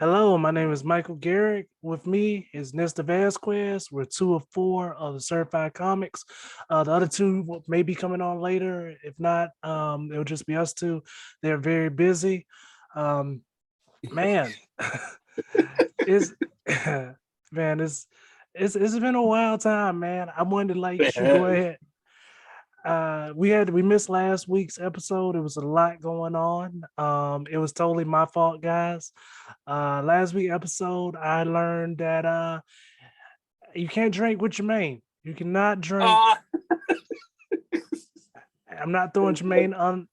Hello, my name is Michael Garrick. With me is Nesta Vasquez. We're two of four of the Certified Comics. The other two may be coming on later. If not, it'll just be us two. They're very busy. Um, man, it's man, it's been a wild time, man. I wanted to let you go Man, ahead. We missed last week's episode. It was a lot going on. It was totally my fault, guys. Last week episode, I learned that you can't drink with Jermaine. You cannot drink. uh, I'm not throwing Jermaine on.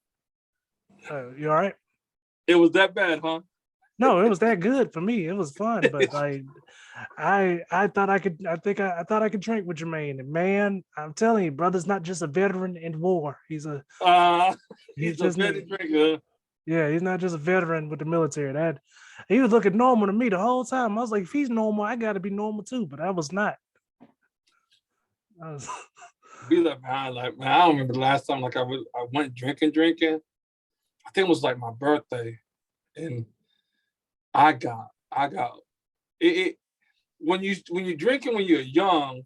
You all right? it was that bad, huh? No, it was that good for me. It was fun, but like I thought I could. I thought I could drink with Jermaine. And man, I'm telling you, brother's not just a veteran in war. Uh, He's he's a just better drinker. yeah. He's not just a veteran with the military. That he was looking normal to me the whole time. I was like, if he's normal, I got to be normal too. But I was not. I was, Be like, man, I don't remember the last time I went drinking. I think it was like my birthday, and I got it. When you're drinking when you're young,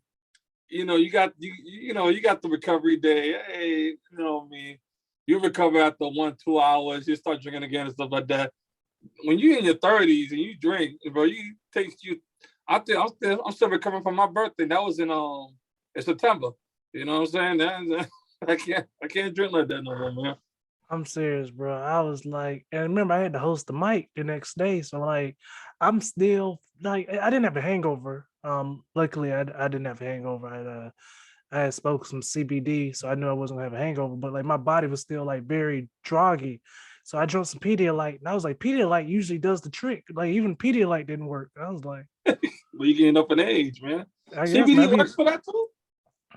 you got the recovery day. Hey, you know what I mean. You recover after 1-2 hours. You start drinking again and stuff like that. When you're in your 30s and you drink, bro, you takes you. I think I'm still recovering from my birthday. That was in September. You know what I'm saying? I can't drink like that no more, man. I'm serious, bro. I was like, and remember, I had to host the mic the next day, so like, I'm still like, I didn't have a hangover. Luckily, I didn't have a hangover. I had smoked some CBD, so I knew I wasn't gonna have a hangover. But like, my body was still like very droggy, so I drank some Pedialyte, and I was like, Pedialyte usually does the trick. Like, even Pedialyte didn't work. I was like, But you getting up in age, man. I guess CBD maybe works for that too. I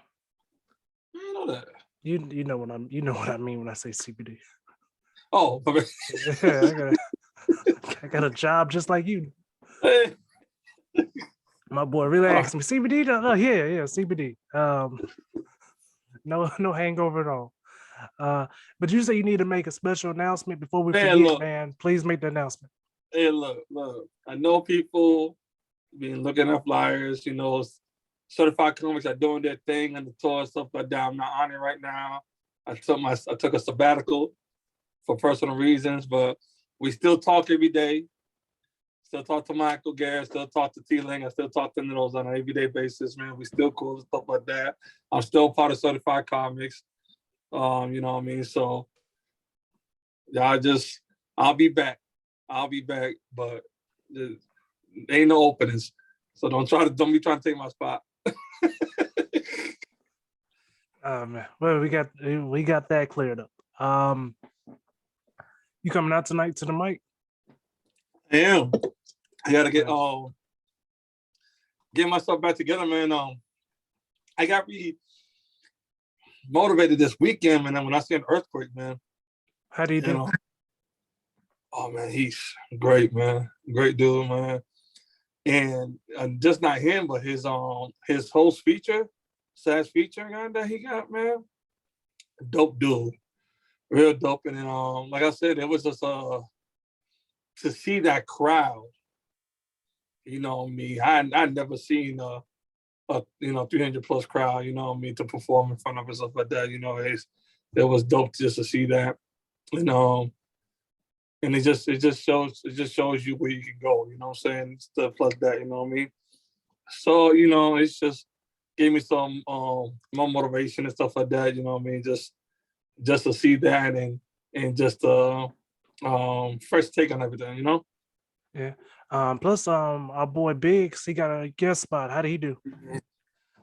didn't know that. you know what I mean when I say CBD. Oh, Yeah, I got a job just like you. hey, My boy really oh, asked me CBD. Oh yeah, CBD. No hangover at all. But you say you need to make a special announcement before we man, forget, look, man. Please make the announcement. hey, look. I know people been looking at flyers. Certified comics are doing their thing on the tour stuff like that. I'm not on it right now. I took a sabbatical for personal reasons, but we still talk every day. Still talk to Michael Garrett, still talk to T Ling, I still talk to those on an everyday basis, man. We still cool and stuff like that. I'm still part of Certified Comics. You know what I mean? So yeah, I'll be back. I'll be back, but there ain't no openings. So don't be trying to take my spot. Man, well, we got that cleared up. You coming out tonight to the mic? I am. I gotta Nice. get myself back together, man. I got really motivated this weekend, man. When I see an earthquake, man, How do you you do? know, oh man, he's great, man. Great dude, man. And just not him, but his host feature, SAS feature guy that he got, man. Dope dude. Real dope. And then like I said, it was just to see that crowd, me. I never seen a 300 plus crowd, to perform in front of us stuff like that. It was dope just to see that. And and it just shows you where you can go, you know what I'm saying? Stuff like that, you know what I mean? So, it's just gave me some more motivation and stuff like that, you know what I mean? Just to see that and just fresh take on everything. Yeah. Plus, our boy Biggs, he got a guest spot. How did he do?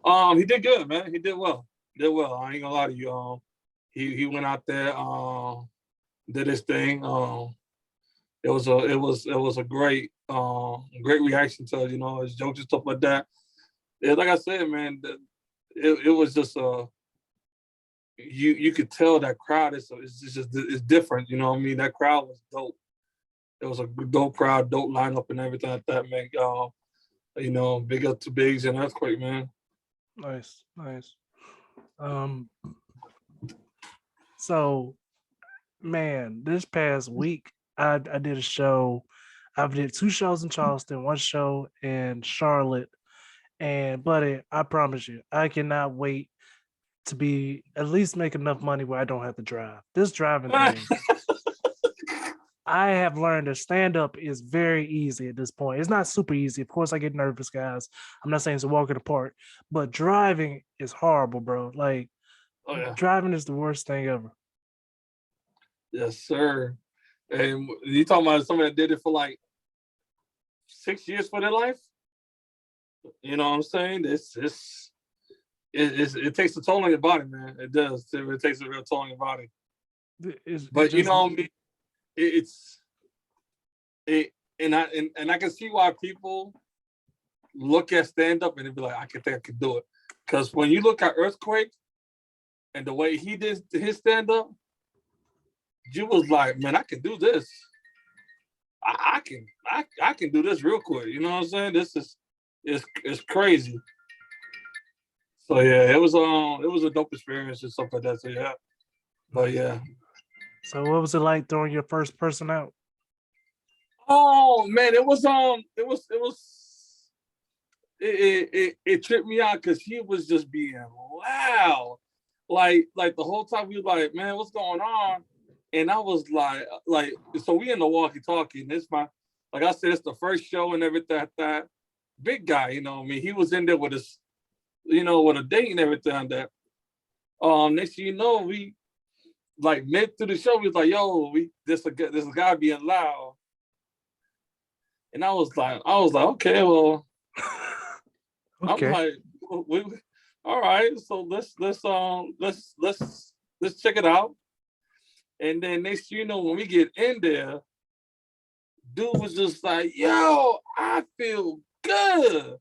He did good, man. He did well. Did well. I ain't gonna lie to you. He went out there, did his thing. It was a great reaction to his jokes and stuff like that. Yeah, like I said, man, it was just you could tell that crowd is different. You know what I mean? That crowd was dope. It was a dope crowd, dope lineup, and everything like that, man. Big up to Biggs and Earthquake, man. Nice. Um, so man, this past week I did a show. I've did 2 shows in Charleston, 1 show in Charlotte, and buddy, I promise you, I cannot wait to be at least make enough money where I don't have to drive. This driving thing, I have learned that stand up is very easy at this point. It's not super easy. Of course, I get nervous, guys. I'm not saying it's a walk in the park, but driving is horrible, bro. Like, Oh yeah, driving is the worst thing ever. yes, sir. And you talking about somebody that did it for like 6 years for their life? You know what I'm saying? It takes a toll on your body, man. It does. It takes a real toll on your body. It's, it But you just, know, it's it, and I can see why people look at stand up and they be like, I can think I can do it. Because when you look at Earthquake and the way he did his stand up, you was like, man, I can do this. I can do this real quick. You know what I'm saying? This is it's crazy. So yeah, it was a dope experience and stuff like that. So yeah, but yeah. so what was it like throwing your first person out? Oh man, it tripped me out because he was just being loud, like the whole time we was like, man, what's going on? And I was like, so we in the walkie-talkie, and it's my, like I said, it's the first show and everything like that. Big guy, you know what I mean? He was in there with his, with a date and everything like that. Next thing you know, we like mid through the show, we was like, yo, this a guy being loud. And I was like, okay, well, Okay. I'm like, all right, so let's check it out. And then next thing you know, when we get in there, dude was just like, yo, I feel good.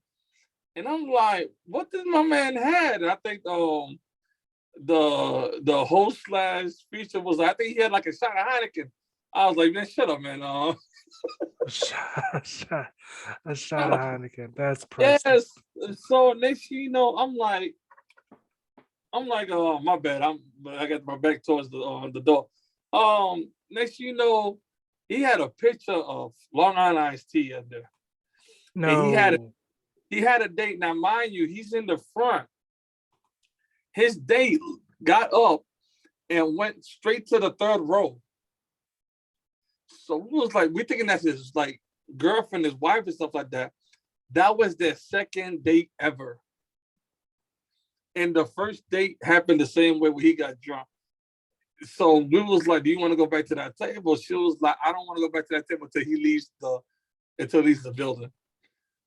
And I'm like, what did my man had? And I think the host slash feature was, I think he had like a shot of Heineken. I was like, man, shut up, man. A shot of Heineken. That's Yes. priceless. So next thing you know, I'm like, oh my bad. I got my back towards the door. Next thing you know, he had a picture of Long Island Iced Tea in there. No. And he had a date. Now, mind you, he's in the front. His date got up and went straight to the third row. So we was like, we thinking that's his like girlfriend, his wife, and stuff like that. That was their second date ever. And the first date happened the same way when he got drunk. So we was like, do you want to go back to that table? She was like, I don't want to go back to that table until he leaves the building.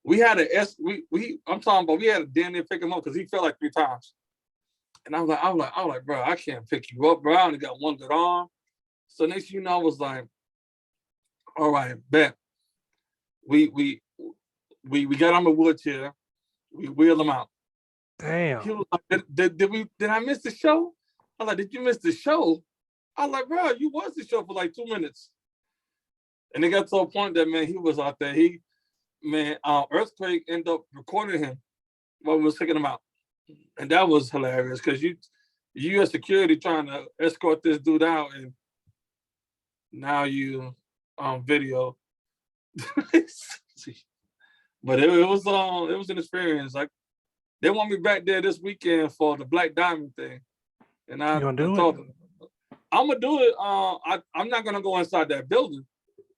We had I'm talking about, we had a damn near pick him up because he fell like 3 times. And I was like, bro, I can't pick you up, bro. I only got one good arm. So next thing you know, I was like, all right, bet. We got him a wheelchair. We wheeled him out. Damn. He was like, did I miss the show? I was like, did you miss the show? I was like, bro, you was the show for like 2 minutes. And it got to a point that, man, he was out there. Earthquake ended up recording him while we was taking him out. And that was hilarious because you as security trying to escort this dude out, and now you video. But it was an experience. Like, they want me back there this weekend for the Black Diamond thing. And I told them, I'm gonna do it. I'm not gonna go inside that building.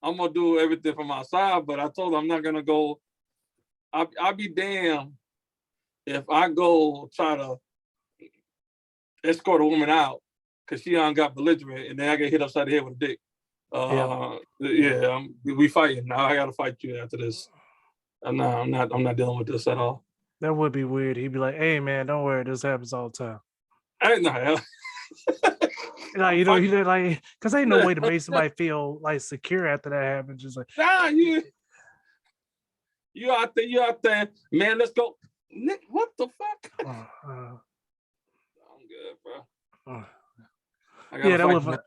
I'm gonna do everything from outside, but I told them I'm not gonna go. I'll be damned if I go try to escort a woman out because she got belligerent and then I get hit upside the head with a dick. We fighting. Now I gotta fight you after this. I'm not dealing with this at all. That would be weird. He'd be like, hey man, don't worry, this happens all the time. I ain't know. Like, like, because ain't no way to make somebody feel like secure after that happens. Just like, nah, you out there, man. Let's go. Nick, what the fuck? I'm good, bro. Yeah, that would.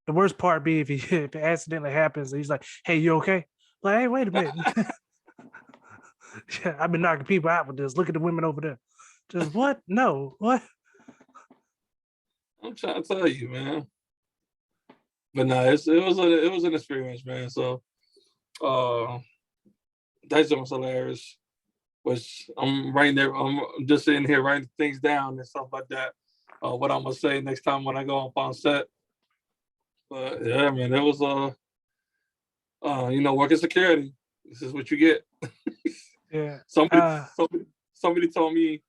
The worst part be if it accidentally happens and he's like, hey, you okay? Like, hey, wait a minute. Yeah, I've been knocking people out with this. Look at the women over there. Just what? No, what? I'm trying to tell you, man. But no, it was an experience, man. So Uh, that was hilarious. Which I'm writing there. I'm just sitting here writing things down and stuff like that. What I'm gonna say next time when I go up on set. But yeah, man, that was working security. This is what you get. Yeah. Somebody told me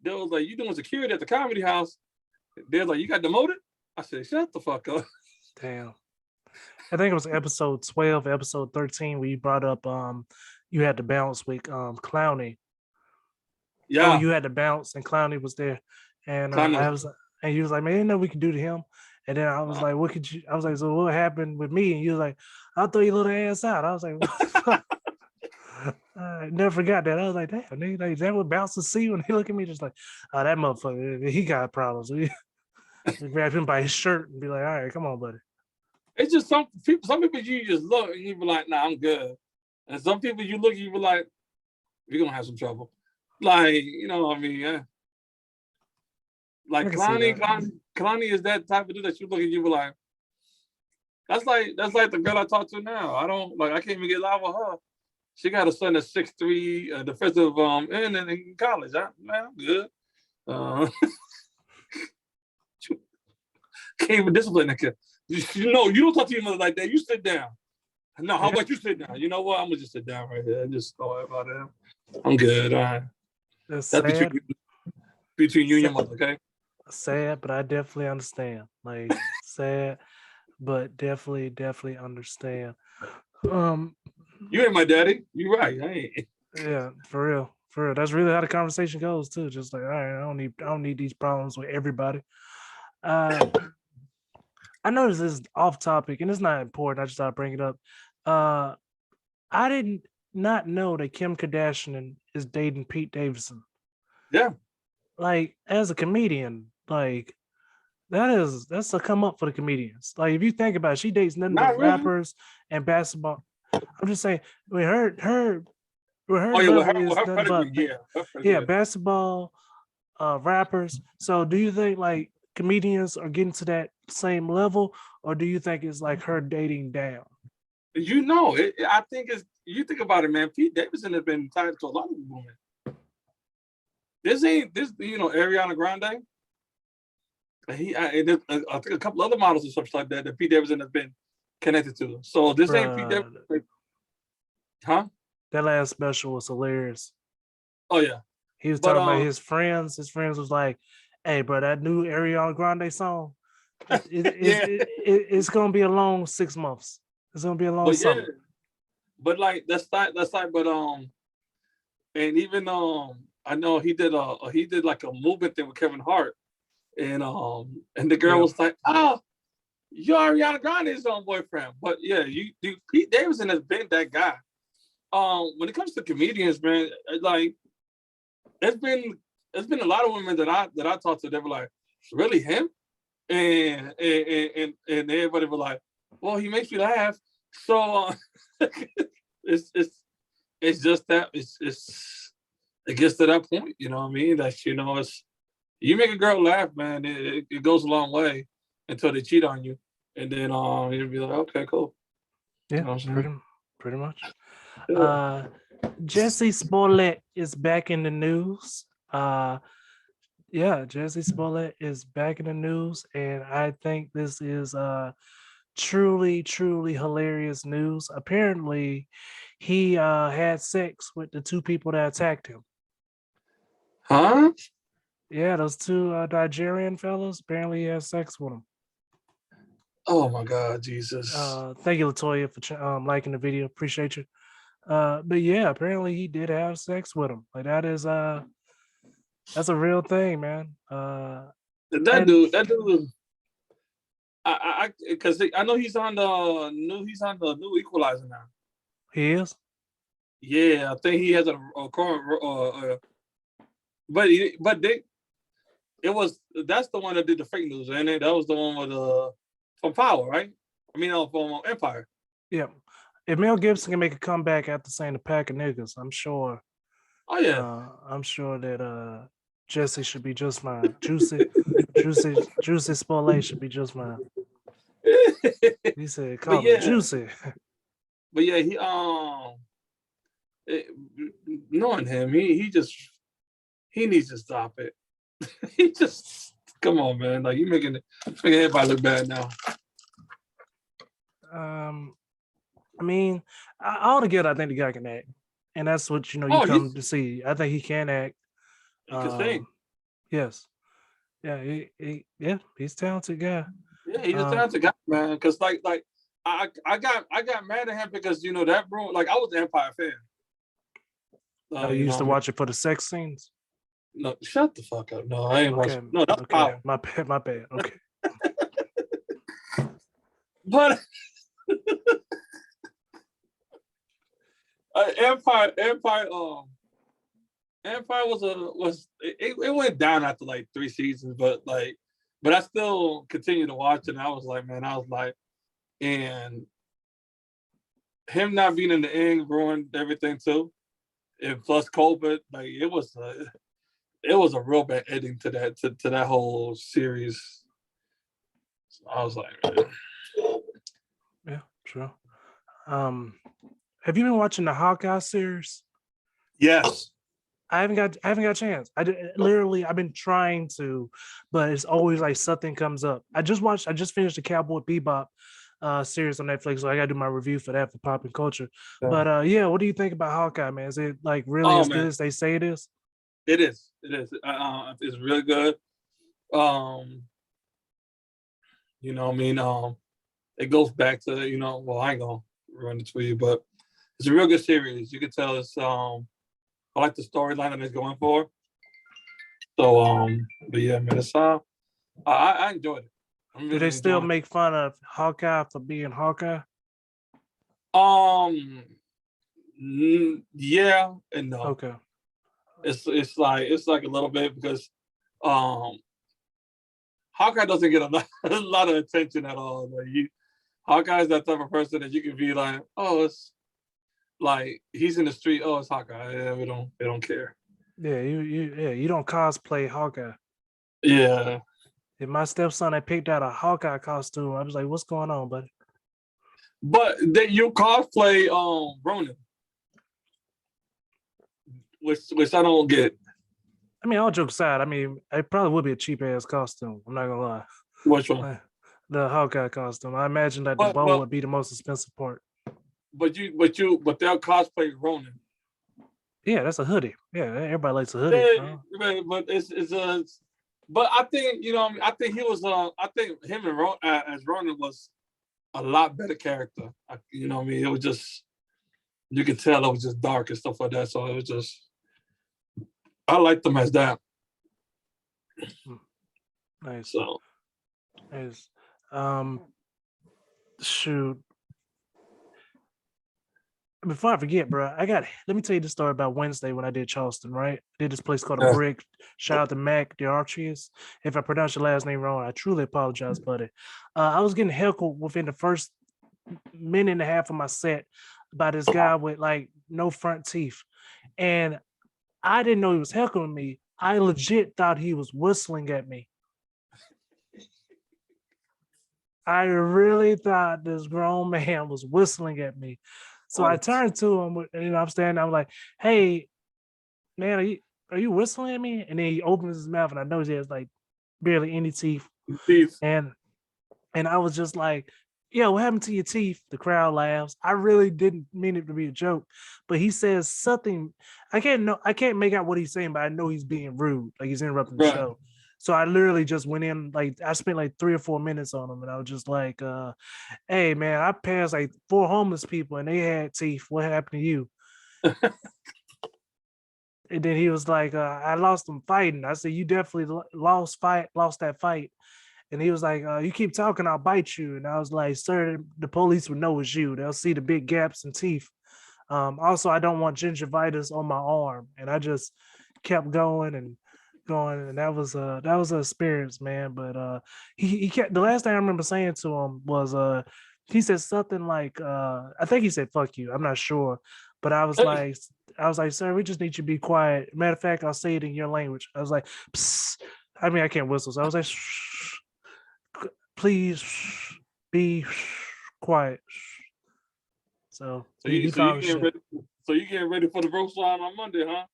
they was like, "You doing security at the comedy house?" They're like, "You got demoted?" I said, "Shut the fuck up." Damn. I think it was episode 12, episode 13, where you brought up you had to bounce with Clowney. Oh, Yeah, you had to bounce and Clowney was there. And Clowney I was was and you was like, man, I didn't know we could do to him. And then I was like, what could you? I was like, so what happened with me? And you was like, I'll throw your little ass out. I was like, what the fuck? I never forgot that. I was like, damn, nigga, like, is that what bouncers see when they look at me? Just like, oh, that motherfucker, he got problems. We grab him by his shirt and be like, all right, come on, buddy. It's just some people. Some people you just look and you be like, "Nah, I'm good," and some people you look and you be like, "We're gonna have some trouble." Like what I mean, yeah. Like I can see that. Kalani is that type of dude that you look at you be like, that's like the girl I talk to now. I can't even get live with her. She got a son that's 6'3", defensive end in college. Man, I'm good. Can't even discipline that kid. You don't talk to your mother like that. You sit down. No, how about you sit down? You know what? I'm gonna just sit down right here. Just don't worry about it. I'm good. All right. That's That's sad. between you and your mother, okay? Sad, but I definitely understand. Like sad, but definitely understand. You ain't my daddy. You right. I ain't. Yeah, for real. For real. That's really how the conversation goes too. Just like, all right, I don't need these problems with everybody. I know this is off topic and it's not important. I just thought I'd bring it up. I did not know that Kim Kardashian is dating Pete Davidson. Yeah. Like, as a comedian, like that's a come up for the comedians. Like, if you think about it, she dates nothing Not but really. rappers and basketball. I'm just saying, I mean, her Oh yeah, level is her nothing but yeah. basketball, rappers. So do you think like comedians are getting to that same level, or do you think it's like her dating down? I think it's you think about it, man. Pete Davidson has been tied to a lot of women. This Ariana Grande. I think a couple other models or something like that Pete Davidson has been connected to. So this ain't Pete Davidson, huh? That last special was hilarious. Oh yeah, he was talking about his friends. His friends was like, "Hey, bro, that new Ariana Grande song, it's gonna be a long 6 months. It's gonna be a long summer." Yeah. But like and even I know he did like a movement thing with Kevin Hart, and the girl was like, "Oh, you're Ariana Grande's own boyfriend." But yeah, Pete Davidson has been that guy. When it comes to comedians, man, like it's been a lot of women that I talked to. They were like, "Really him?" And everybody were like, "Well, he makes me laugh." So it's just that it gets to that point, you know what I mean? That it's you make a girl laugh, man, it goes a long way until they cheat on you, and then you'll be like, okay, cool. Yeah, you know pretty much. Yeah. Jesse Smollett is back in the news. Jesse Smollett is back in the news, and I think this is truly hilarious news. Apparently, he had sex with the 2 people that attacked him. Huh? Yeah, those 2 Nigerian fellas. Apparently, he had sex with them. Oh my God, Jesus! Thank you, Latoya, for liking the video. Appreciate you. But yeah, apparently he did have sex with him. Like that's a real thing, man. That dude. Because I know he's on the new Equalizer now. He is. Yeah, I think he has a current. That's the one that did the fake news, ain't it? That was the one with from Power, right? I mean, from Empire. Yeah. If Mel Gibson can make a comeback after saying a pack of niggas, I'm sure. Oh yeah. I'm sure that Jesse should be just fine. Juicy Smollett should be just fine. He said, "Call me Juicy." but yeah, it, knowing him, he needs to stop it. He just come on, man. Like you making everybody look bad now. I mean, altogether, I think the guy can act, and that's what you Oh, come to see. I think he can act. he can sing. Yes, yeah, yeah, he's a talented guy. Yeah, he's a talented guy, man. Because like I got mad at him because that bro. Like I was an Empire fan. Oh, you used to watch it for the sex scenes? No, shut the fuck up. No, I ain't Okay, watching. No, that's okay, Power. my bad. Okay, But Empire it went down after like 3 seasons, but I still continued to watch it. And I was like, man, and him not being in the end ruined everything too. And plus COVID, like it was a real bad ending to that whole series. So I was like, man. yeah, sure. Have you been watching the Hawkeye series? Yes. I haven't got a chance. I've been trying to, but it's always like something comes up. I just finished the Cowboy Bebop series on Netflix, so I gotta do my review for that for pop and culture. Yeah. But yeah, what do you think about Hawkeye, man? Is it like really as good as they say it is? It is. It's really good. It goes back to well, I ain't gonna run it for you, but it's a real good series. You can tell it's I like the storyline that it's going for. So but yeah, man, it's I enjoyed it. Really do they still make fun of Hawkeye for being Hawkeye? Yeah and no. Okay. It's like a little bit because Hawkeye doesn't get a lot of attention at all. Like Hawkeye is that type of person that you can be like, oh, it's like he's in the street. Oh, it's Hawkeye. Yeah, they don't care. Yeah, you don't cosplay Hawkeye. Yeah. If my stepson had picked out a Hawkeye costume, I was like, "What's going on, buddy?" But that you cosplay Ronin, which I don't get. I mean, all jokes aside, I mean, it probably would be a cheap ass costume. I'm not gonna lie. Which one? The Hawkeye costume. I imagine that the bow would be the most expensive part. But they'll cosplay Ronin. Yeah, that's a hoodie. Yeah, everybody likes a hoodie. Yeah, but it's a. But I think I think he was. I think him and as Ronin was a lot better character. It was just you could tell it was just dark and stuff like that. So it was just I liked them as that. Nice. So nice. Shoot. Before I forget, bro, let me tell you the story about Wednesday when I did Charleston, right? I did this place called The Brick. Shout out to Mac DeArchius. If I pronounce your last name wrong, I truly apologize, buddy. I was getting heckled within the first minute and a half of my set by this guy with like no front teeth. And I didn't know he was heckling me. I legit thought he was whistling at me. I really thought this grown man was whistling at me. So I turned to him, I'm standing. I'm like, "Hey, man, are you whistling at me?" And then he opens his mouth, and I know he has like barely any teeth. And I was just like, "Yeah, what happened to your teeth?" The crowd laughs. I really didn't mean it to be a joke, but he says something. I can't make out what he's saying, but I know he's being rude, like he's interrupting the show. So I literally just went in, like I spent like 3 or 4 minutes on him, and I was just like, "Hey man, I passed like 4 homeless people and they had teeth. What happened to you?" And then he was like, "I lost them fighting." I said, "You definitely lost that fight." And he was like, "You keep talking, I'll bite you." And I was like, "Sir, the police would know it's you. They'll see the big gaps in teeth. Also, I don't want gingivitis on my arm." And I just kept going, and that was an experience, man. But he kept, the last thing I remember saying to him was he said something like I think he said "fuck you." I'm not sure, but I was like, "Sir, we just need you to be quiet." Matter of fact, I'll say it in your language. I was like, "Psst." I mean, I can't whistle, so I was like, "Shh, please be quiet." So So he you found the getting shit. ready? So you getting ready for the roast on Monday, huh?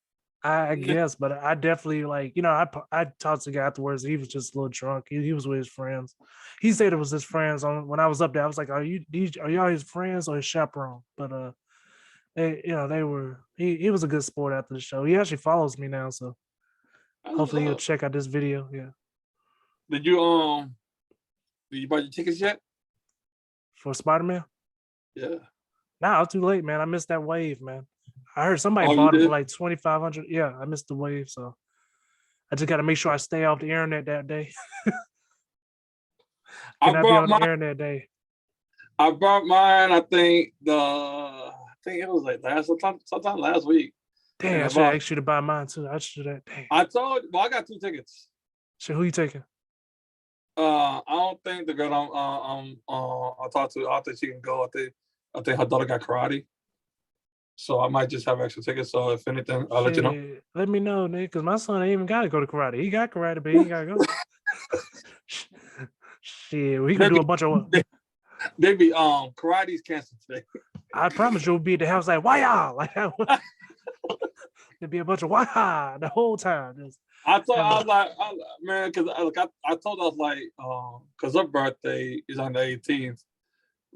I guess, but I definitely like, I talked to the guy afterwards. He was just a little drunk. He was with his friends. He said it was his friends. On when I was up there, I was like, are y'all his friends or his chaperone? But they were. He was a good sport after the show. He actually follows me now, so That's what's hopefully he'll up. check out this video. Yeah, Did you buy your tickets yet? for Spider Man. Yeah. Nah, it's too late, man. I missed that wave, man. I heard somebody Oh, you bought it for did? like 2,500. Yeah, I missed the wave, so I just got to make sure I stay off the internet that day. I Cannot be brought on the mine. internet that day. I brought mine. I think it was like sometime last week. And Dang, I I should bought. ask you to buy mine too. I should have. Dang. Well, I got 2 tickets. So who you taking? I don't think the girl I talked to. I don't think she can go. I think her daughter got karate, so I might just have extra tickets. So if anything, I'll let you know. Shit, let me know, nigga, because my son ain't even got to go to karate. He got karate, but he ain't got to go. Shit, we can They do be, a bunch of. they, they be karate's canceled today. I promise you'll be at the house like why y'all like that. There'd be a bunch of why the whole time. Just I thought have I a, was like, man, because I told her I was like, because her birthday is on the 18th,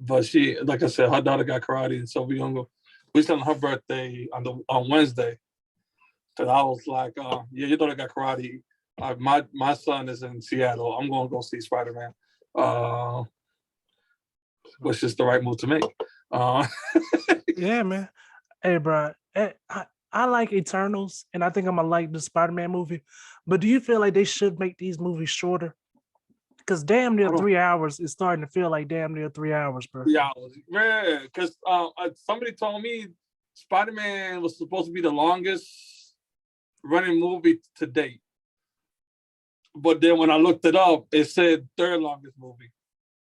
but she, like I said, her daughter got karate, and so we gonna go. We spent her birthday on Wednesday. Cause I was like, yeah, your daughter got karate. My son is in Seattle. I'm gonna go see Spider Man, which is the right move to make. Uh, yeah, man. Hey, bro, I like Eternals, and I think I'm gonna like the Spider-Man movie. But do you feel like they should make these movies shorter? Because damn near I don't 3 hours is starting to feel like damn near 3 hours, bro. 3 hours, man. Because somebody told me Spider Man was supposed to be the longest running movie to date, but then when I looked it up, it said third longest movie.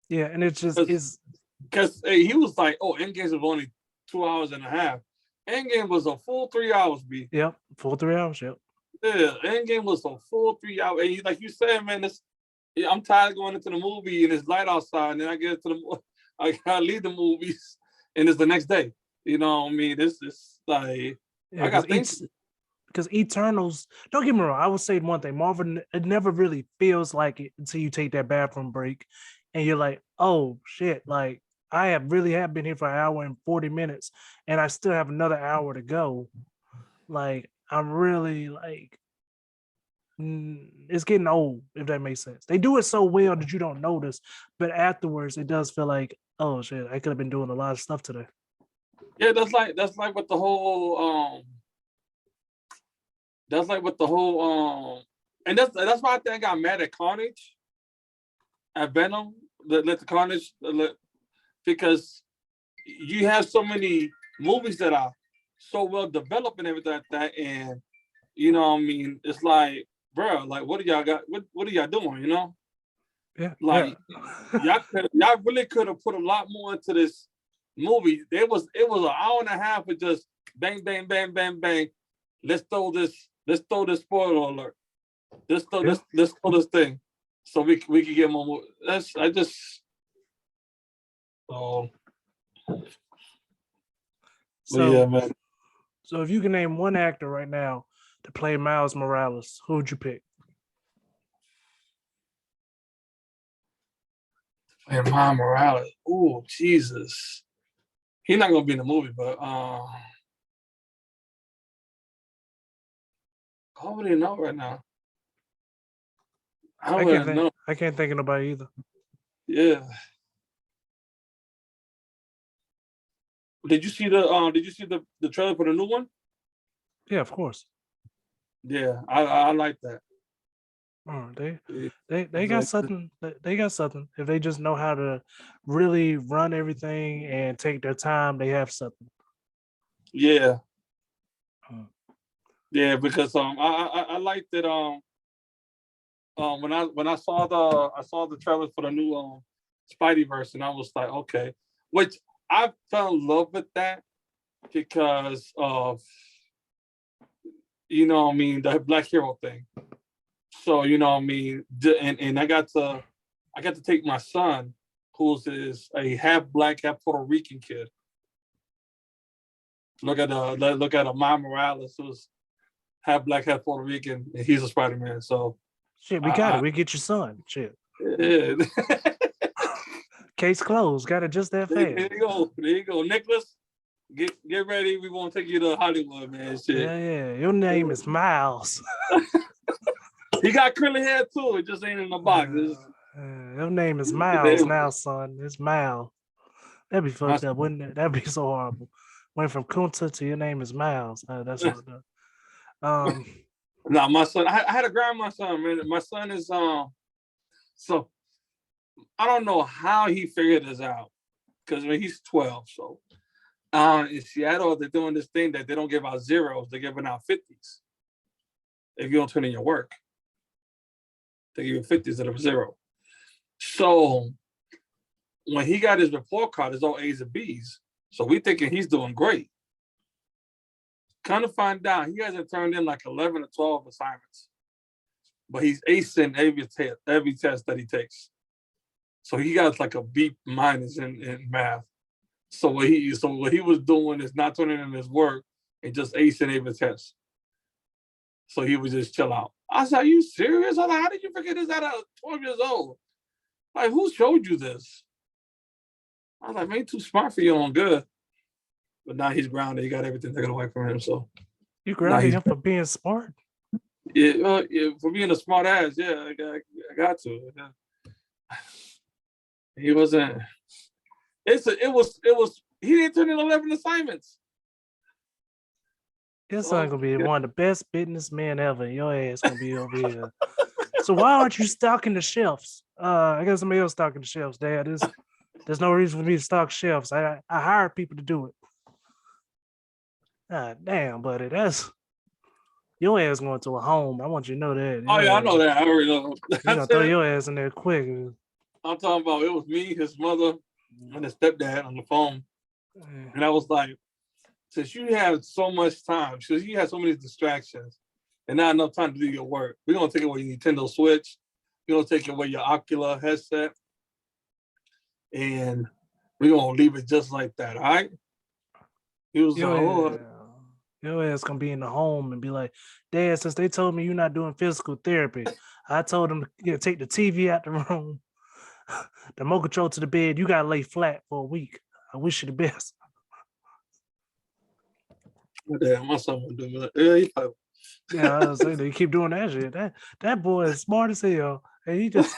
Yeah, and it's just Because is he was like, oh, Endgame was only 2 hours and a half. Endgame was a full 3 hours, B. yep, full 3 hours. Yep. Yeah, Endgame was a full 3 hours. And like you said, man, I'm tired of going into the movie and it's light outside, and then I get into I leave the movies and it's the next day. You know what I mean? This is like Yeah, I got things. because Eternals. Don't get me wrong. I would say one thing. Marvel. It never really feels like it until you take that bathroom break, and you're like, oh shit! Like I have been here for an hour and 40 minutes, and I still have another hour to go. Like I'm really like it's getting old, if that makes sense. They do it so well that you don't notice, but afterwards it does feel like, oh shit, I could have been doing a lot of stuff today. Yeah, that's like with the whole and that's why I think I got mad at Carnage, at Venom, let the Carnage because you have so many movies that are so well developed and everything like that, and you know what I mean, it's like, bro, like what do y'all got? What are y'all doing? You know, Yeah, like y'all really could have put a lot more into this movie. It was an hour and a half of just bang, bang, bang, bang, bang. Let's throw this spoiler alert. yeah. Let's throw this thing, so we can get more. That's I just so yeah, So, man. so if you can name one actor right now to play Miles Morales, who would you pick? And Miles Morales. Oh Jesus, he's not gonna be in the movie, but I don't really know right now. I don't really know. I can't think of nobody either. Yeah. Did you see the trailer for the new one? Yeah, of course. Yeah, I like that. Oh, Yeah, they it's got like, something. They got something. If they just know how to really run everything and take their time, they have something. yeah, Hmm. yeah, because I liked it when I saw the trailer for the new Spideyverse, and I was like, okay, which I fell in love with that because of, you know what I mean, the Black Hero thing. So you know what I mean, and I got to take my son, who's is a half black, half Puerto Rican kid, Look at Miles Morales, who's half black, half Puerto Rican, and he's a Spider-Man. So Shit, we got it. We get your son. Shit. Yeah. Case closed. Got it just that fast. There you go. Nicholas, get ready. We gonna take you to Hollywood, man. Shit. Yeah. Your name is Miles. He got curly hair too. It just ain't in the box. Your name is Miles now, son. It's Miles. That'd be fucked up, wouldn't it? That'd be so horrible. Went from Kunta to your name is Miles. That's fucked up. No, my son. I had a grandson, man. My son is so I don't know how he figured this out because he's 12. So in Seattle, they're doing this thing that they don't give out zeros; they're giving out 50s. If you don't turn in your work, they give you 50s instead of 0. So when he got his report card, it's all A's and B's. So we thinking he's doing great. Kind of find out he hasn't turned in like 11 or 12 assignments, but he's acing every test that he takes. So he got like a B- in math. So what he was doing is not turning in his work and just acing every test. So he would just chill out. I said, "Are you serious?" I was like, "How did you figure this out at 12 years old? Like, who showed you this?" I was like, "Man, too smart for your own good." But now he's grounded. He got everything taken away from him. So you grounded him for being smart? Yeah, for being a smart ass. Yeah, I got to. Yeah. He wasn't. It was. He didn't turn in 11 assignments. Your son gonna be one of the best businessmen ever. Your ass gonna be over here. So why aren't you stocking the shelves? I got somebody else stocking the shelves, Dad. There's no reason for me to stock shelves. I hire people to do it. Damn, buddy, that's your ass going to a home. I want you to know that. Oh yeah, I know that. I already know. You're gonna throw your ass in there quick. I'm talking about it was me, his mother, and his stepdad on the phone, and I was like, since you have so much time, because you have so many distractions, and not enough time to do your work, we're gonna take away your Nintendo Switch, we're gonna take away your Oculus headset, and we're gonna leave it just like that. All right? He was like, "Oh." Your ass gonna be in the home and be like, "Dad, since they told me you're not doing physical therapy, I told them to take the TV out the room, the remote control to the bed. You gotta lay flat for a week. I wish you the best." Damn, my son would do that. Yeah, he probably. Yeah, I was saying they keep doing that shit. That boy is smart as hell, and he just.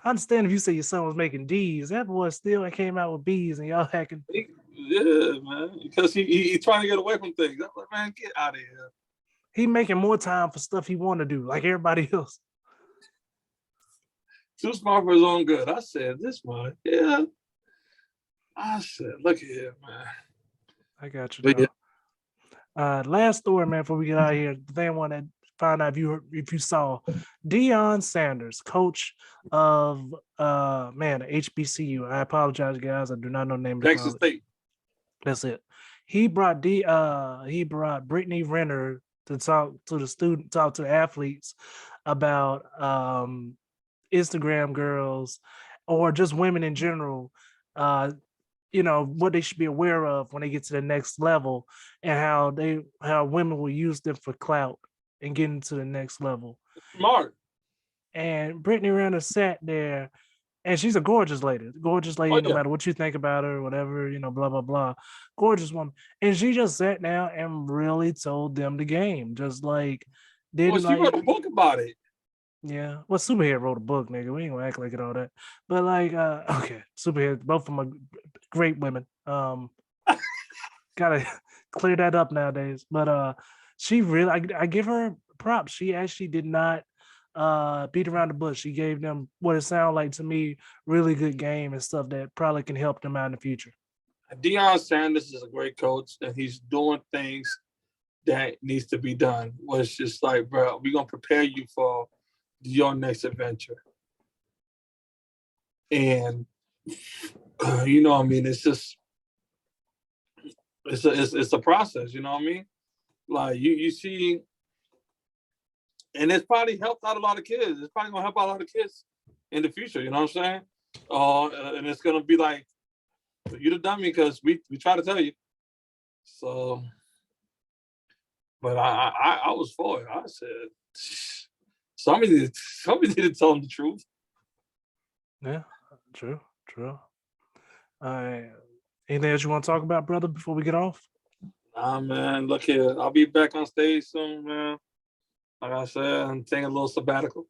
I understand if you say your son was making D's. That boy still came out with B's, and y'all hacking. Yeah, man, because he trying to get away from things. I'm like, man, get out of here. He making more time for stuff he want to do, like everybody else. Too smart for his own good. I said, this one, yeah. I said, look at here, man. I got you. Last story, man, before we get out of here. The thing I want to find out if you saw Deion Sanders, coach of HBCU. I apologize, guys. I do not know the name of the Texas State. That's it. He brought Brittany Renner to talk to the athletes about Instagram girls or just women in general, what they should be aware of when they get to the next level and how women will use them for clout and get into the next level. Smart. And Brittany Renner sat there, and she's a gorgeous lady, no matter what you think about her, whatever, blah, blah, blah. Gorgeous woman. And she just sat down and really told them the game. Just like, she wrote a book about it. Yeah. Well, Superhead wrote a book, nigga. We ain't gonna act like it all that. But like, okay, Superhead, both of them are great women. Gotta clear that up nowadays. But she really, I give her props. She actually did not beat around the bush. She gave them what it sounded like to me, really good game and stuff that probably can help them out in the future. Deion Sanders is a great coach, and he's doing things that needs to be done. Where it's just like, bro, we're gonna prepare you for your next adventure. And it's just it's a process, you know what I mean? Like you see, and it's probably helped out a lot of kids. It's probably gonna help out a lot of kids in the future, you know what I'm saying? And it's gonna be like, you the dummy, because we try to tell you. So, but I was for it. I said, somebody need to tell them the truth. Yeah, true, true. Anything else you want to talk about, brother, before we get off? Nah, man, look here. I'll be back on stage soon, man. Like I said, I'm taking a little sabbatical.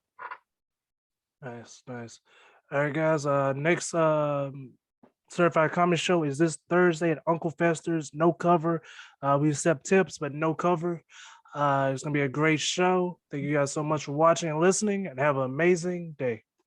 Nice, nice. All right, guys. Next certified comedy show is this Thursday at Uncle Fester's. No cover. We accept tips, but no cover. It's gonna be a great show. Thank you guys so much for watching and listening, and have an amazing day.